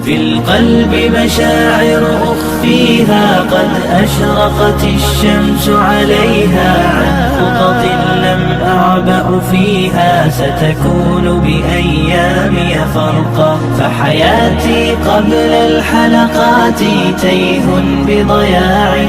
في القلب مشاعر أخفيها قد أشرقت الشمس عليها عن خطط لم أعبأ فيها ستكون بأيامي فرقا فحياتي قبل الحلقات تيه بضياع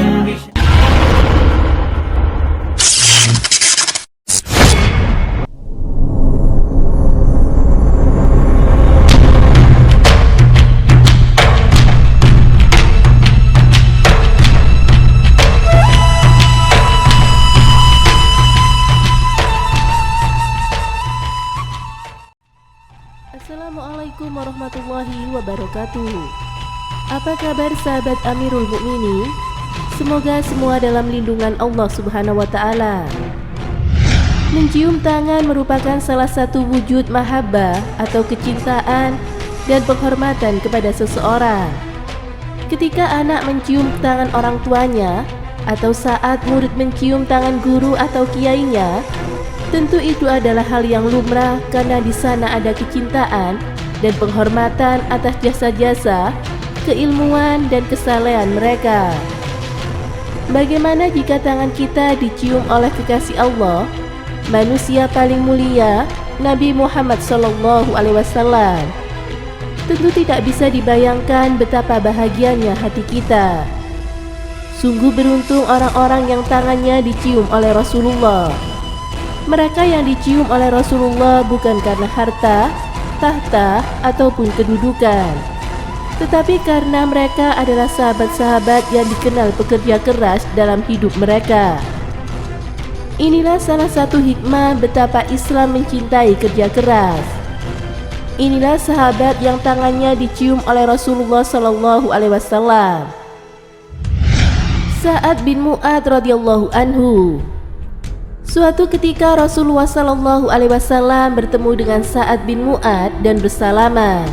Assalamualaikum warahmatullahi wabarakatuh. Apa kabar sahabat Amirul Mukminin? Semoga semua dalam lindungan Allah Subhanahu wa Ta'ala. Mencium tangan merupakan salah satu wujud mahabbah atau kecintaan dan penghormatan kepada seseorang. Ketika anak mencium tangan orang tuanya atau saat murid mencium tangan guru atau kiainya, tentu itu adalah hal yang lumrah karena di sana ada kecintaan dan penghormatan atas jasa-jasa, keilmuan dan kesalehan mereka. Bagaimana jika tangan kita dicium oleh kekasih Allah, manusia paling mulia, Nabi Muhammad SAW? Tentu tidak bisa dibayangkan betapa bahagianya hati kita. Sungguh beruntung orang-orang yang tangannya dicium oleh Rasulullah. Mereka yang dicium oleh Rasulullah bukan karena harta, tahta, ataupun kedudukan, tetapi karena mereka adalah sahabat-sahabat yang dikenal pekerja keras dalam hidup mereka. Inilah salah satu hikmah betapa Islam mencintai kerja keras. Inilah sahabat yang tangannya dicium oleh Rasulullah SAW. Sa'ad bin Mu'adz radhiyallahu anhu. Suatu ketika Rasulullah SAW bertemu dengan Sa'ad bin Mu'adz dan bersalaman.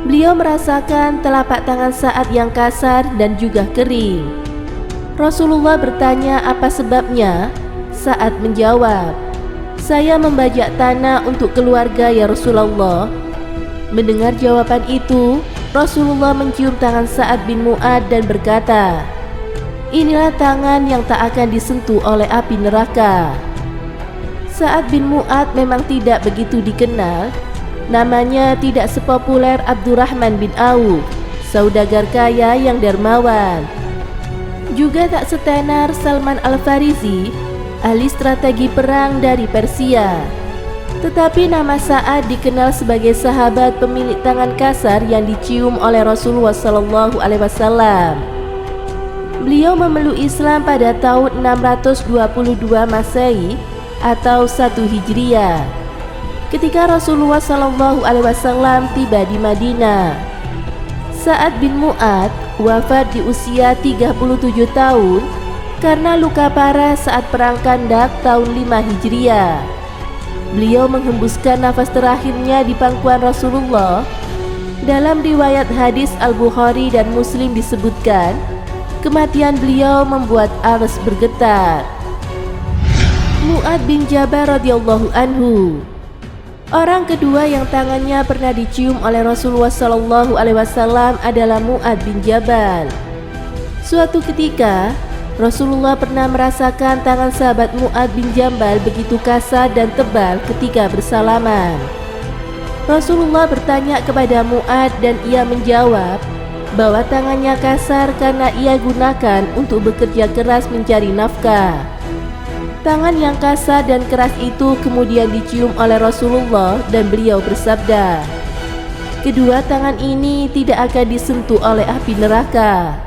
Beliau merasakan telapak tangan Sa'ad yang kasar dan juga kering. Rasulullah bertanya apa sebabnya. Sa'ad menjawab, "Saya membajak tanah untuk keluarga ya Rasulullah." Mendengar jawaban itu, Rasulullah mencium tangan Sa'ad bin Mu'adz dan berkata, "Inilah tangan yang tak akan disentuh oleh api neraka." Sa'ad bin Mu'adz memang tidak begitu dikenal. Namanya tidak sepopuler Abdurrahman bin Auf, saudagar kaya yang dermawan. Juga tak setenar Salman Al-Farisi, ahli strategi perang dari Persia. Tetapi nama Sa'ad dikenal sebagai sahabat pemilik tangan kasar yang dicium oleh Rasulullah SAW. Beliau memeluk Islam pada tahun 622 Masehi atau 1 Hijriah, ketika Rasulullah SAW tiba di Madinah. Sa'ad bin Mu'adz wafat di usia 37 tahun karena luka parah saat perang Khandak tahun 5 Hijriah. Beliau menghembuskan nafas terakhirnya di pangkuan Rasulullah. Dalam riwayat hadis Al-Bukhari dan Muslim disebutkan, kematian beliau membuat ars bergetar. Mu'adz bin Jabal radhiyallahu anhu. Orang kedua yang tangannya pernah dicium oleh Rasulullah SAW adalah Mu'adz bin Jabal. Suatu ketika, Rasulullah pernah merasakan tangan sahabat Mu'adz bin Jabal begitu kasar dan tebal ketika bersalaman. Rasulullah bertanya kepada Mu'adz dan ia menjawab bahwa tangannya kasar karena ia gunakan untuk bekerja keras mencari nafkah. Tangan yang kasar dan keras itu kemudian dicium oleh Rasulullah dan beliau bersabda, "Kedua tangan ini tidak akan disentuh oleh api neraka."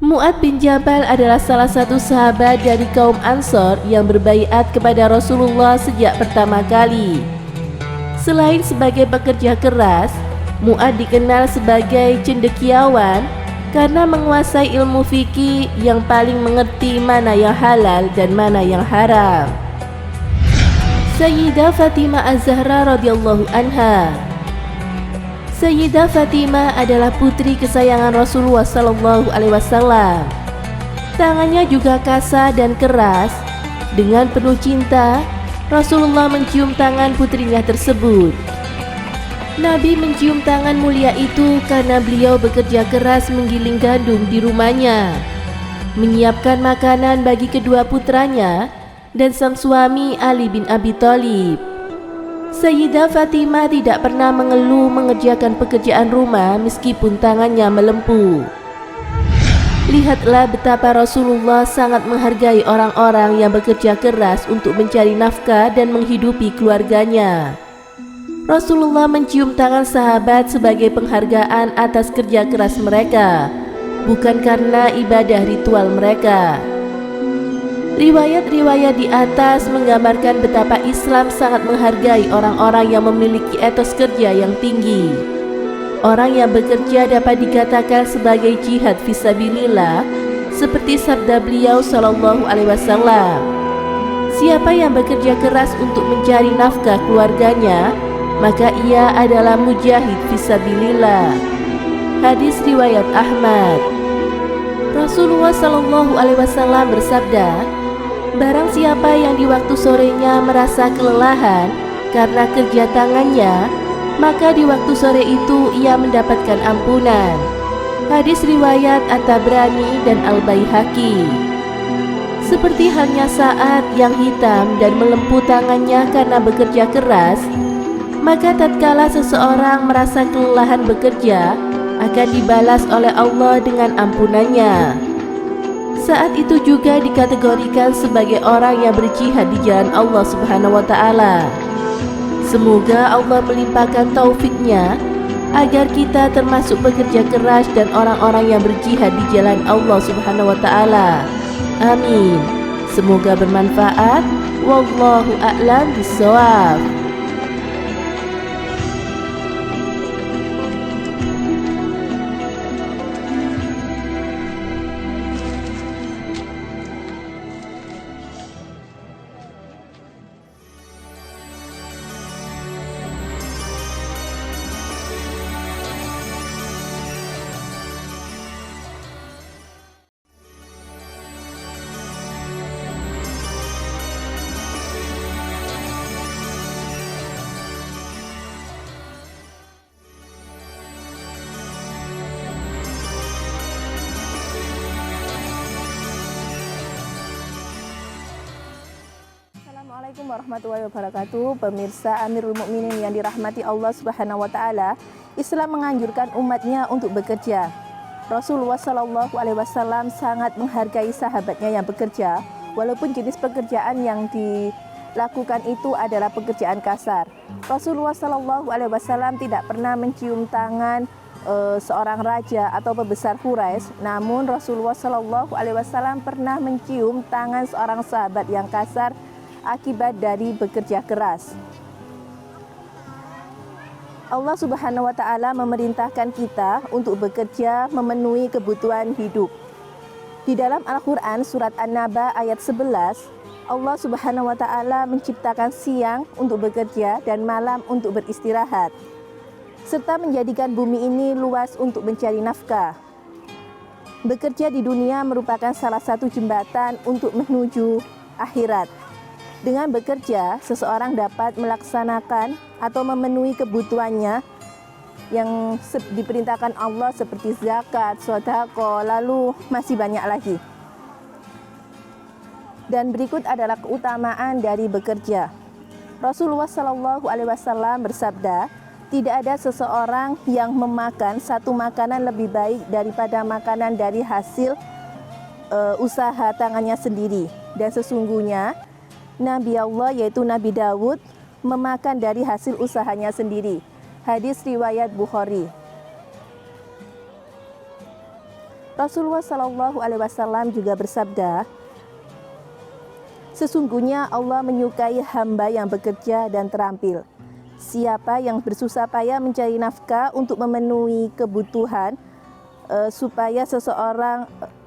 Mu'adz bin Jabal adalah salah satu sahabat dari kaum Ansor yang berbaiat kepada Rasulullah sejak pertama kali. Selain sebagai pekerja keras, Mu'adz dikenal sebagai cendekiawan karena menguasai ilmu fikih yang paling mengerti mana yang halal dan mana yang haram. Sayyidah Fatimah Az-Zahra radhiyallahu anha. Sayyidah Fatimah adalah putri kesayangan Rasulullah SAW. Tangannya juga kasar dan keras. Dengan penuh cinta, Rasulullah mencium tangan putrinya tersebut. Nabi mencium tangan mulia itu karena beliau bekerja keras menggiling gandum di rumahnya, menyiapkan makanan bagi kedua putranya dan sang suami Ali bin Abi Thalib. Sayyidah Fatimah tidak pernah mengeluh mengerjakan pekerjaan rumah meskipun tangannya melempuh. Lihatlah betapa Rasulullah sangat menghargai orang-orang yang bekerja keras untuk mencari nafkah dan menghidupi keluarganya. Rasulullah mencium tangan sahabat sebagai penghargaan atas kerja keras mereka, bukan karena ibadah ritual mereka. Riwayat-riwayat di atas menggambarkan betapa Islam sangat menghargai orang-orang yang memiliki etos kerja yang tinggi. Orang yang bekerja dapat dikatakan sebagai jihad fisabilillah, seperti sabda beliau sallallahu alaihi wasallam, siapa yang bekerja keras untuk mencari nafkah keluarganya, maka ia adalah mujahid fisabilillah. Hadis riwayat Ahmad. Rasulullah sallallahu alaihi wasallam bersabda, barang siapa yang di waktu sorenya merasa kelelahan karena kerja tangannya, maka di waktu sore itu ia mendapatkan ampunan. Hadis riwayat At-Tabrani dan Al-Baihaqi. Seperti halnya saat yang hitam dan melempuh tangannya karena bekerja keras, maka tatkala seseorang merasa kelelahan bekerja, akan dibalas oleh Allah dengan ampunannya. Saat itu juga dikategorikan sebagai orang yang berjihad di jalan Allah Subhanahu wa Ta'ala. Semoga Allah melimpahkan taufiknya agar kita termasuk pekerja keras dan orang-orang yang berjihad di jalan Allah Subhanahu wa Ta'ala. Amin. Semoga bermanfaat. Wallahu a'lam bishawab. Assalamualaikum warahmatullahi wabarakatuh. Pemirsa Amirul Mukminin yang dirahmati Allah Subhanahu wa Ta'ala, Islam menganjurkan umatnya untuk bekerja. Rasulullah Shallallahu Alaihi Wasallam sangat menghargai sahabatnya yang bekerja, walaupun jenis pekerjaan yang dilakukan itu adalah pekerjaan kasar. Rasulullah Shallallahu Alaihi Wasallam tidak pernah mencium tangan seorang raja atau pembesar Quraisy, namun Rasulullah Shallallahu Alaihi Wasallam pernah mencium tangan seorang sahabat yang kasar akibat dari bekerja keras. Allah Subhanahu wa Ta'ala memerintahkan kita untuk bekerja memenuhi kebutuhan hidup. Di dalam Al-Quran surat An-Naba ayat 11, Allah Subhanahu wa Ta'ala menciptakan siang untuk bekerja dan malam untuk beristirahat, serta menjadikan bumi ini luas untuk mencari nafkah. Bekerja di dunia merupakan salah satu jembatan untuk menuju akhirat. Dengan bekerja, seseorang dapat melaksanakan atau memenuhi kebutuhannya yang diperintahkan Allah seperti zakat, sedekah, lalu masih banyak lagi. Dan berikut adalah keutamaan dari bekerja. Rasulullah Shallallahu Alaihi Wasallam bersabda, tidak ada seseorang yang memakan satu makanan lebih baik daripada makanan dari hasil usaha tangannya sendiri. Dan sesungguhnya Nabi Allah yaitu Nabi Dawud memakan dari hasil usahanya sendiri. Hadis riwayat Bukhari. Rasulullah Shallallahu Alaihi Wasallam juga bersabda, sesungguhnya Allah menyukai hamba yang bekerja dan terampil. Siapa yang bersusah payah mencari nafkah untuk memenuhi kebutuhan,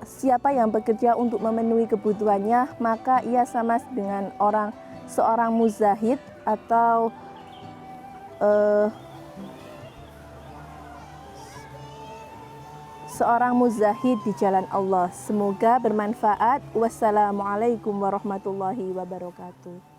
siapa yang bekerja untuk memenuhi kebutuhannya, maka ia sama dengan seorang muzahid atau seorang muzahid di jalan Allah. Semoga bermanfaat. Wassalamualaikum warahmatullahi wabarakatuh.